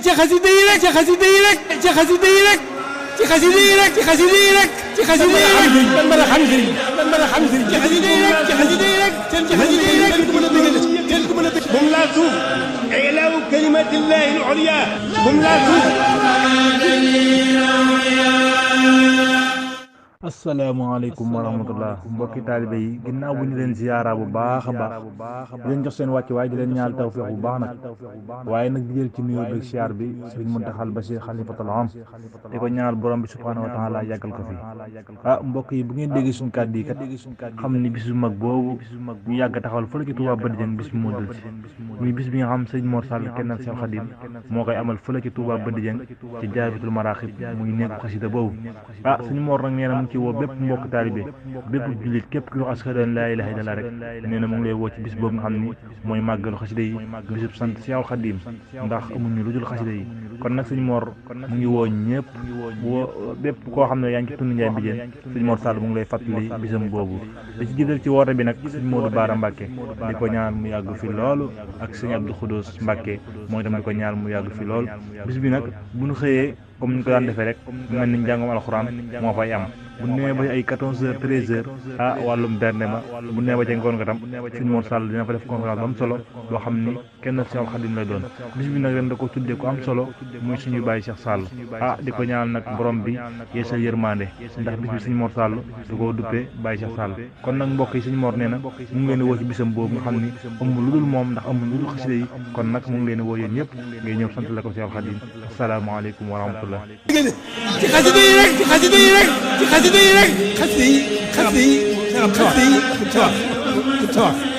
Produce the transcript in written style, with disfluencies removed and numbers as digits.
ci xasida yi rek ci xasida yi rek ci xasida yi rek ci xasida yi rek ci xasida yi rek ci xasida yi rek man mën a xam sëriñ man mën a xam sëriñ ci xasida yi rek ci xasida yi rek ci xasida yi rek kenn ku mën a dégg kenn ku mën a dégg moom laa suuf ilaahu kalimatillahi al-ulya moom laa suuf. asalaamaaleykum wa rahmatullah mbokki taalibe yi ginnaaw bu ñu leen ziyaara bu baax a baax di leen jox seen wàcc waaye di leen ñaal tawfiix bu baax nag waaye nag di jël ci nuyoo beeg siyaar bi sëriñ Muntaxal Basiir xalifatul aam di ko ñaal borom bi subhaanahu wa taala yàggal ko fi mbokk yi bu ngeen dégg suñu kàddu yi kat xam ni bis bu mag boobu ñu yàgg taxawal fële ci Touba Badijeng bis bi moo dul si muy bis bi nga xam sëriñ Mor Sall kennal Seex Xaadim moo koy amal fële ci Touba Badijeng ci Jaabitul Maraaxib muy nekk xasida boobu sëriñ Mor nag nee na mu ngi ci woo bépp mbokk taalibe bépp jullit képp ku wax ashhadu an laa ilaaha illallaah rek nee na mu ngi lay woo ci bis boobu nga xam ni mooy màggalu xasida yi bisub sant Seexul Xaadim ndax amuñu lu dul xasida yi kon nag sëñ Mor mu ngi woo ñëpp woo bépp koo xam ne yaa ngi ci tund Njaay Mbijeen sëñ Mor Sall mu ngi lay fàttali bisam boobu da ci jiital ci woote bi nag sëñ Moodu Baara Mbàkke di ko ñaan mu yàgg fi loolu ak sëñ Abdou Khoudous Mbàkke mooy itam di ko ñaan mu yàgg fi loolu bis bi nag bu ñu xëyee comme ni ñu ko daan defee rek mel ni njàngum alxuraan moo fay am bu nee ba ay 14h 13h wàllum bernde ma bu nee ba ca ngoon nga tam sëñ Mor Sall dina fa def conférence bu am solo boo xam ni kenn Seexul Xaadim lay doon bis bi nag ren da ko tuddee ko am solo muy suñu bàyyi Cheikh Sall di ko ñaanal nag borom bi yeesal yërmande ndax bis bi sëñ Mor Sall da koo duppee bàyyi Cheikh Sall kon nag mbokk yi sëñ Mor nee na mu ngi leen di woo ci bisam boobu nga xam ni amul lu dul moom ndax amul lu dul xasida yi kon nag mu ngi leen di woo yéen ñëpp ngay ñëw sant la ko Seexul Xaadim asalaamaaleykum wa rahmatullah ci xasida yi rek ci xasida yi rek ci xasida yi rek xasida yi xasida yi xasida yi